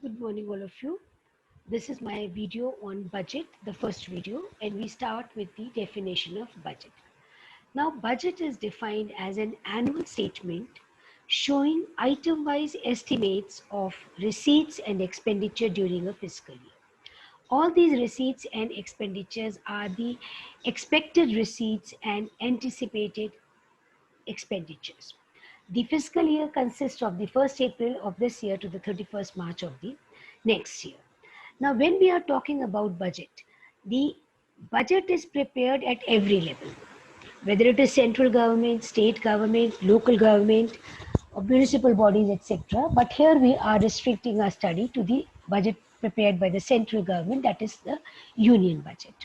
Good morning, all of you. This is my video on budget, the first video, and we start with the definition of budget. Now, budget is defined as an annual statement showing item-wise estimates of receipts and expenditure during a fiscal year. All these receipts and expenditures are the expected receipts and anticipated expenditures. The fiscal year consists of the 1st April of this year to the 31st March of the next year. Now, when we are talking about budget, the budget is prepared at every level, whether it is central government, state government, local government, or municipal bodies, etc. But here we are restricting our study to the budget prepared by the central government, that is the union budget.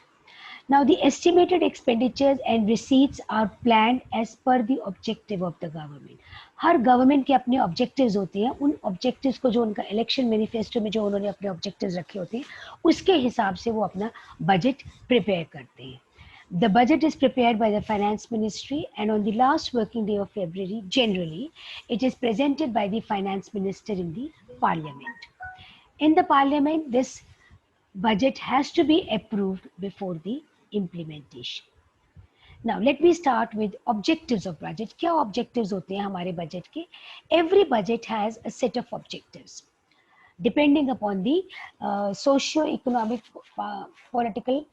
Now, the estimated expenditures and receipts are planned as per the objective of the government. Her government के अपने objectives होते हैं, उन objectives को जो उनका election manifesto में जो उन्होंने अपने ऑब्जेक्टिव्स रखे होते हैं उसके हिसाब से वो अपना बजट प्रिपेयर करते हैं. The budget is prepared by the finance ministry and on the last working day of February, generally, it is presented by the finance minister in the parliament. In the parliament, this budget has to be approved before the implementation. Now let me start with objectives of budget. क्या objectives होते हैं हमारे budget के? Every budget has a set of objectives depending upon the socio-economic political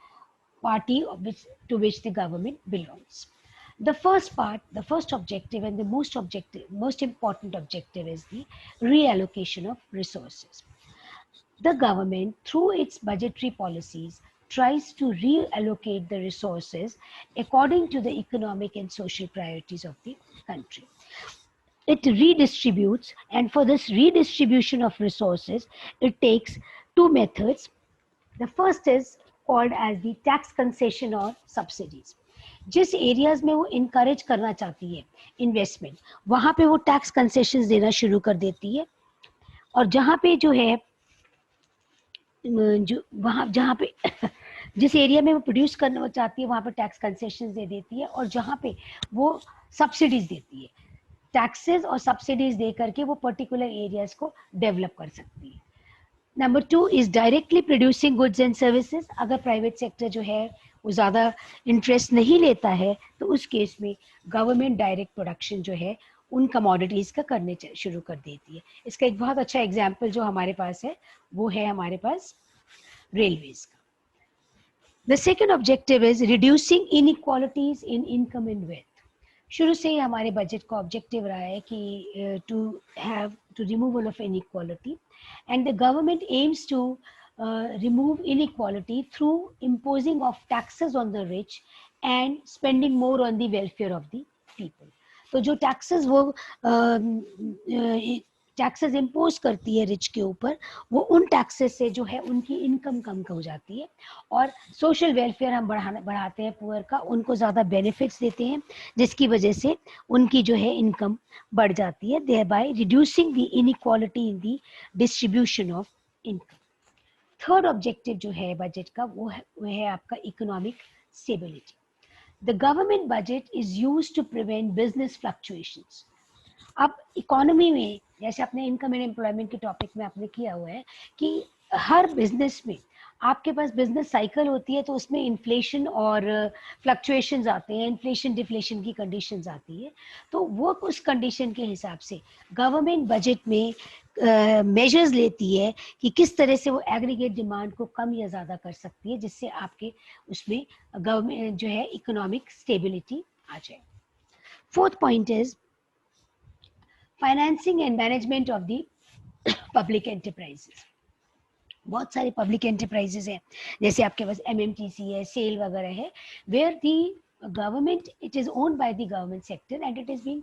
party to which the government belongs. The first part, the first objective and the most important objective is the reallocation of resources. The government, through its budgetary policies, tries to reallocate the resources according to the economic and social priorities of the country. It redistributes, and for this redistribution of resources, it takes two methods. The first is called as the tax concession or subsidies. जिस areas में वो encourage करना चाहती है investment, वहां पे वो tax concessions देना शुरू कर देती है, और जहां पे जो है जो वहाँ जहाँ पे जिस एरिया में वो प्रोड्यूस करना चाहती है वहाँ पे टैक्स कंसेशन दे देती है, और जहाँ पे वो सब्सिडीज देती है, टैक्सेस और सब्सिडीज दे करके वो पर्टिकुलर एरियाज को डेवलप कर सकती है. Number 2 is directly producing goods and services. अगर प्राइवेट सेक्टर जो है वो ज़्यादा इंटरेस्ट नहीं लेता है तो उस केस में गवर्नमेंट डायरेक्ट प्रोडक्शन जो है उन कमोडिटीज़ का करने शुरू कर देती है. इसका एक बहुत अच्छा एग्जाम्पल जो हमारे पास है वो है हमारे पास रेलवेज का. The second objective is reducing inequalities in income and wealth. शुरू से ही हमारे बजट का ऑब्जेक्टिव रहा है कि to removal of inequality, and the government aims to remove inequality through imposing of taxes on the rich and spending more on the welfare of the people. तो जो taxes वो टैक्सेस इम्पोज करती है rich के ऊपर, वो उन taxes से जो है उनकी इनकम कम हो जाती है, और सोशल वेलफेयर हम बढ़ाते हैं पुअर का, उनको ज़्यादा बेनिफिट्स देते हैं जिसकी वजह से उनकी जो है इनकम बढ़ जाती है, thereby reducing the inequality in the distribution of income. Third objective जो है बजट का वो है आपका economic stability. The government budget is used to prevent business fluctuations. अब इकोनॉमी में जैसे अपने इनकम एंड एम्प्लॉयमेंट के टॉपिक में आपने किया हुआ है कि हर बिजनेस में आपके पास बिजनेस साइकिल होती है, तो उसमें इन्फ्लेशन और फ्लक्चुएशंस आते हैं, इन्फ्लेशन डिफ्लेशन की कंडीशंस आती है, तो वो उस कंडीशन के हिसाब से गवर्नमेंट बजट में मेजर्स लेती है कि किस तरह से वो एग्रीगेट डिमांड को कम या ज़्यादा कर सकती है, जिससे आपके उसमें गवर्नमेंट जो है इकोनॉमिक स्टेबिलिटी आ जाए. Fourth point is financing and management of the public enterprises. बहुत सारे पब्लिक एंटरप्राइजेस हैं, जैसे आपके पास एमएमटीसी है, सेल वगैरह है, where the government, it is owned by the government sector and it is being,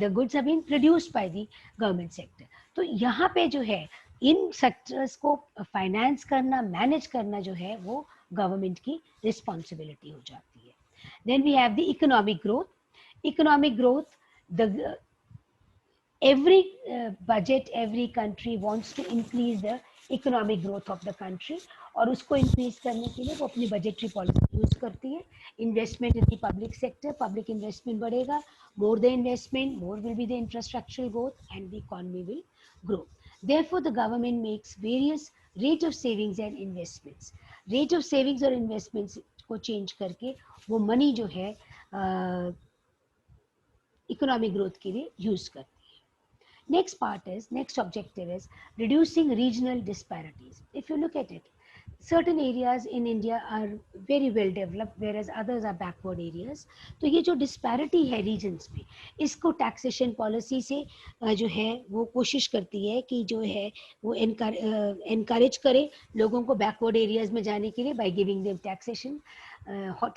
the goods are being produced by the government sector. तो यहाँ पे जो है इन सेक्टर्स को फाइनेंस करना, मैनेज करना जो है वो गवर्नमेंट की रिस्पॉन्सिबिलिटी हो जाती है. Then we have the economic growth. Economic growth, the every budget, every country wants to increase the economic growth of the country, और उसको इंक्रीज करने के लिए वो अपनी बजटरी पॉलिसी यूज करती है. Investment in the public sector, public investment बढ़ेगा, more the investment, more will be the infrastructural growth and the economy will grow. Therefore, the government makes various rate of savings and investments. Rate of savings और investments को change करके वो money जो है economic growth के लिए use करती है. Next objective is reducing regional disparities. If you look at it, certain areas in India are very well developed, whereas others are backward areas. तो ये जो disparity है regions में, इसको taxation policy से जो है वो कोशिश करती है कि जो है वो encourage करे लोगों को backward areas में जाने के लिए by giving them taxation,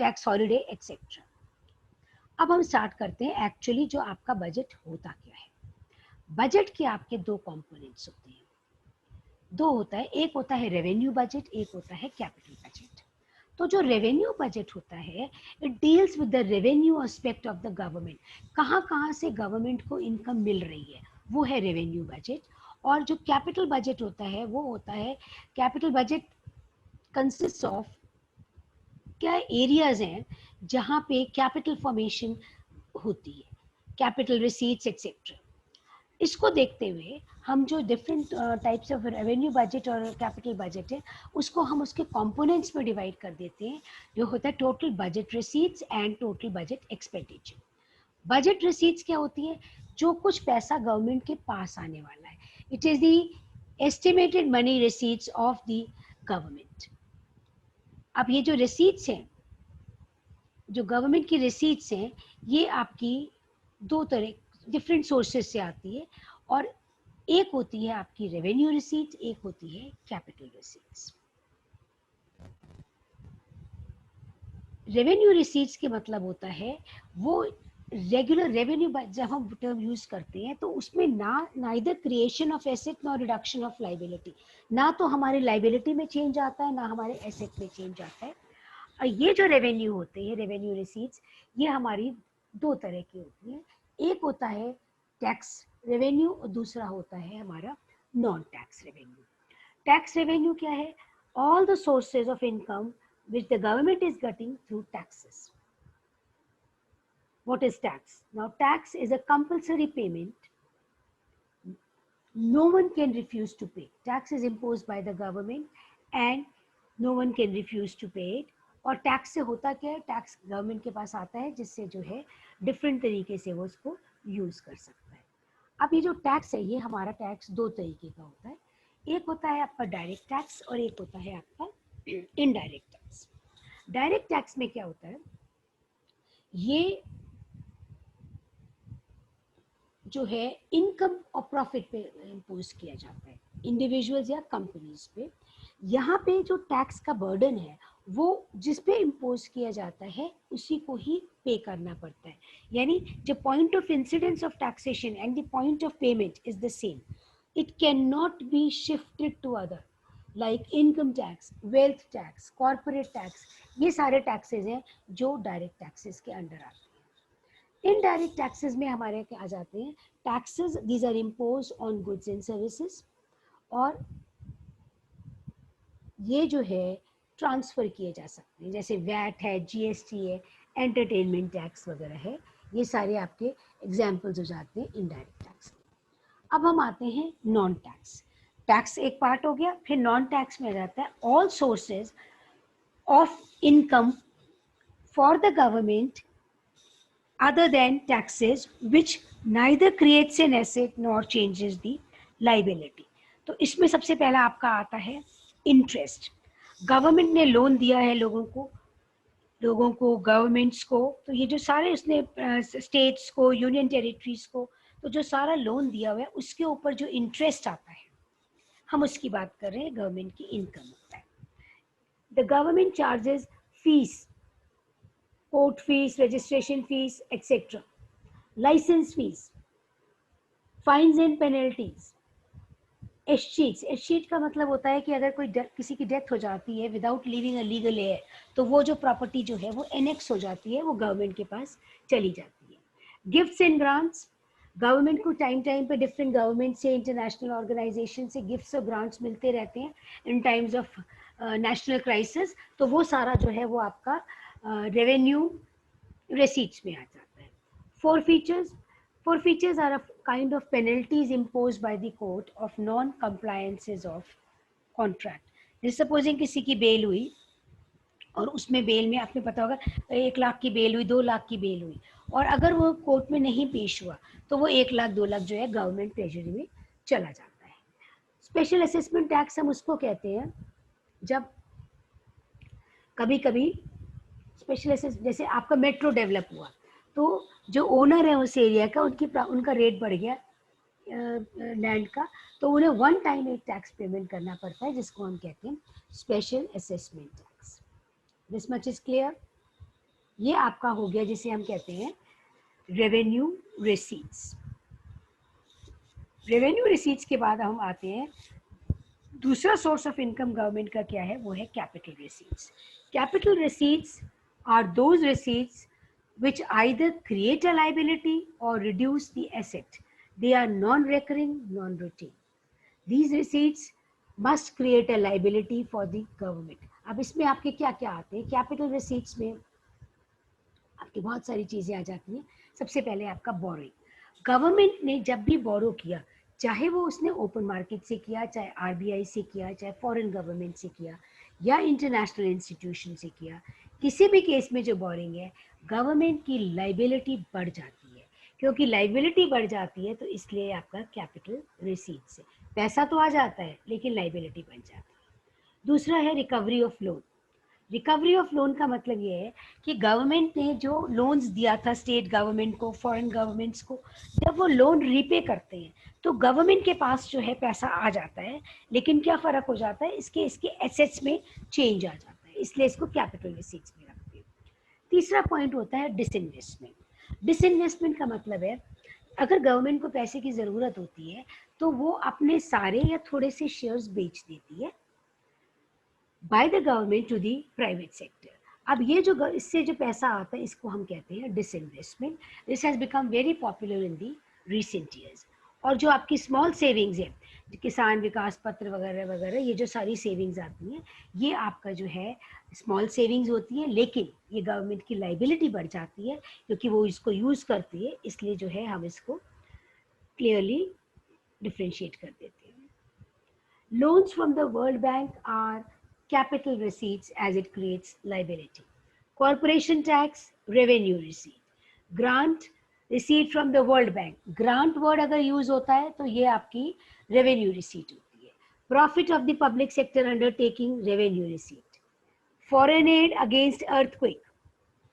tax holiday, etc. अब हम स्टार्ट करते हैं एक्चुअली जो आपका बजट होता क्या है. बजट के आपके दो कंपोनेंट्स होते हैं. दो होता है, एक होता है रेवेन्यू बजट, एक होता है कैपिटल बजट. तो जो रेवेन्यू बजट होता है, it deals with the revenue aspect of the government. कहाँ से गवर्नमेंट को इनकम मिल रही है, वो है रेवेन्यू बजट. और जो कैपिटल बजट होता है वो होता है, कैपिटल बजट कंसिस्ट ऑफ क्या एरियाज हैं जहाँ पे कैपिटल फॉर्मेशन होती है, कैपिटल रिसीट्स एक्सेट्रा. इसको देखते हुए हम जो different types of revenue budget और कैपिटल बजट है उसको हम उसके कंपोनेंट्स में डिवाइड कर देते हैं, जो होता है total budget receipts and total budget expenditure. Budget receipts क्या होती है, जो कुछ पैसा गवर्नमेंट के पास आने वाला है. It is the estimated money receipts of the government. अब ये जो रिसीट्स हैं, जो गवर्नमेंट की रिसीट्स हैं, ये आपकी दो तरह डिफरेंट सोर्सेज से आती है. और एक होती है आपकी रेवेन्यू रिसीट्स, एक होती है कैपिटल रिसीट्स. रेवेन्यू रिसीट्स के मतलब होता है वो रेगुलर रेवेन्यू. जब हम टर्म यूज करते हैं तो उसमें neither creation of asset nor reduction of liability. ना तो हमारे लाइबिलिटी में चेंज आता है, ना हमारे एसेट में चेंज आता है. और ये जो रेवेन्यू होते हैं, रेवेन्यू रिसीट्स, ये हमारी दो तरह की होती हैं. एक होता है टैक्स रेवेन्यू और दूसरा होता है हमारा non tax revenue. Tax revenue क्या है, all the sources of income which the government is getting through taxes. What is tax? Now tax is a compulsory payment. No one can refuse to pay. Tax is imposed by the government and no one can refuse to pay it. और tax से होता क्या है, tax government के पास आता है जिससे जो है डिफरेंट तरीके से वो उसको यूज कर सकता है. अब ये जो टैक्स है, ये हमारा टैक्स दो तरीके का होता है. एक होता है आपका डायरेक्ट टैक्स और एक होता है आपका इनडायरेक्ट टैक्स. डायरेक्ट टैक्स में क्या होता है, ये जो है इनकम और प्रॉफिट पे इम्पोज किया जाता है, इंडिविजुअल्स या कंपनीज पे. यहाँ पे जो टैक्स का बर्डन है वो जिस पे इम्पोज किया जाता है उसी को ही पे करना पड़ता है. यानी जो point of incidence of taxation and the point of payment is the same. It can not be shifted to other, like income tax, wealth tax, corporate tax. ये सारे टैक्सेस हैं जो डायरेक्ट टैक्सेस के अंडर आते हैं. Indirect taxes में हमारे क्या आ जाते हैं, taxes these are impose on goods and services. और ये जो है ट्रांसफर किए जा सकते हैं, जैसे वैट है, जीएसटी है, एंटरटेनमेंट टैक्स वगैरह है. ये सारे आपके एग्जाम्पल्स हो जाते हैं इनडायरेक्ट टैक्स. अब हम आते हैं नॉन टैक्स. टैक्स एक पार्ट हो गया, फिर नॉन टैक्स में आ जाता है all sources of income for the government other than taxes which neither creates an asset nor changes the liability. तो इसमें सबसे पहला आपका आता है इंटरेस्ट. गवर्नमेंट ने लोन दिया है लोगों को गवर्नमेंट्स को. तो ये जो सारे उसने स्टेट्स को, यूनियन टेरिटरीज को, तो जो सारा लोन दिया हुआ है उसके ऊपर जो इंटरेस्ट आता है, हम उसकी बात कर रहे हैं. गवर्नमेंट की इनकम होता है. The government charges fees, court fees, registration fees etcetera, licence fees, fines and penalties, escheat का मतलब होता है कि अगर कोई किसी की डेथ हो जाती है without living a legal heir, तो वो जो प्रॉपर्टी जो है वो एनेक्स हो जाती है, वो गवर्नमेंट के पास चली जाती है. गिफ्ट्स एंड ग्रांट्स, गवर्नमेंट को टाइम टाइम पे डिफरेंट गवर्नमेंट से, इंटरनेशनल ऑर्गेनाइजेशन से गिफ्ट्स और ग्रांट्स मिलते रहते हैं इन टाइम्स ऑफ नेशनल क्राइसिस, तो वो सारा जो है वो आपका रेवेन्यू receipts में आ जाता है. Forfeitures, forfeitures are a kind of penalties imposed by the court of non-compliances of contract. जैसे सपोजिंग किसी की बेल हुई और उसमें बेल में आपने पता होगा 1 लाख की बेल हुई, 2 लाख की बेल हुई, और अगर वो कोर्ट में नहीं पेश हुआ तो वो 1 लाख 2 लाख जो है गवर्नमेंट ट्रेजरी में चला जाता है. स्पेशल असेसमेंट टैक्स हम उसको कहते हैं जब कभी कभी स्पेशल असेस, जैसे आपका मेट्रो डेवलप हुआ तो जो ओनर है उस एरिया का उनका रेट बढ़ गया लैंड का, तो उन्हें वन टाइम एक टैक्स पेमेंट करना पड़ता है जिसको हम कहते हैं special assessment tax. This much is clear. ये आपका हो गया जिसे हम कहते हैं रेवेन्यू रिसीट्स. रेवेन्यू रिसीट्स के बाद हम आते हैं दूसरा सोर्स ऑफ इनकम गवर्नमेंट का क्या है, वो है capital receipts. Capital receipts are those receipts which either create a liability or reduce the asset. They are non-recurring, non-routine. These receipts must create a liability for the government. अब इसमें आपके क्या क्या आते हैं कैपिटल रिसीट्स में? आपकी बहुत सारी चीजें आ जाती हैं. सबसे पहले आपका बोरोइंग. गवर्नमेंट ने जब भी बोरो किया, चाहे वो उसने ओपन मार्केट से किया, चाहे आरबीआई से किया, चाहे फॉरेन गवर्नमेंट से किया या इंटरनेशनल इंस्टीट्यूशन से किया, किसी भी केस में जो बोरिंग है गवर्नमेंट की लाइबिलिटी बढ़ जाती है. क्योंकि लाइबिलिटी बढ़ जाती है तो इसलिए आपका कैपिटल रिसीट से पैसा तो आ जाता है लेकिन लाइबिलिटी बन जाती है. दूसरा है recovery of loan. Recovery of loan का मतलब ये है कि गवर्नमेंट ने जो लोन्स दिया था स्टेट गवर्नमेंट को, फॉरेन गवर्नमेंट्स को, जब वो लोन रीपे करते हैं तो गवर्नमेंट के पास जो है पैसा आ जाता है, लेकिन क्या फ़र्क हो जाता है, इसके एसेट्स में चेंज आ जाता है, इसलिए इसको कैपिटल रिसीट्स में रखते हैं. तीसरा पॉइंट होता है डिसइन्वेस्टमेंट. डिसइन्वेस्टमेंट का मतलब है अगर गवर्नमेंट को पैसे की ज़रूरत होती है तो वो अपने सारे या थोड़े से शेयर्स बेच देती है by the government to the private sector. अब ये जो इससे जो पैसा आता है इसको हम कहते हैं disinvestment. This has become very popular in the recent years. और जो आपकी स्मॉल सेविंग्स है, किसान विकास पत्र वगैरह वगैरह, ये जो सारी सेविंग्स आती हैं ये आपका जो है स्मॉल सेविंग्स होती है, लेकिन ये गवर्नमेंट की लाइबिलिटी बढ़ जाती है क्योंकि वो इसको यूज़ करती है, इसलिए जो है हम इसको क्लियरली डिफ्रेंशिएट कर देते हैं. Loans from the world bank are capital receipts as it creates liability. Corporation tax, revenue receipt. Grant, receipt from the World Bank. Grant word अगर use होता है तो ये आपकी revenue receipt होती है. Profit of the public sector undertaking, revenue receipt. Foreign aid against earthquake,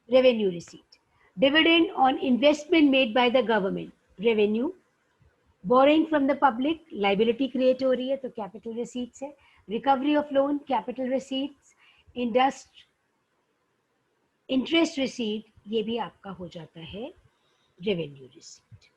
revenue receipt. Dividend on investment made by the government, revenue. Boring from the public, liability create हो रही है तो कैपिटल रिसीट्स है. Recovery of loan, capital receipts. Interest receipt, ये भी आपका हो जाता है रेवेन्यू रिसीट.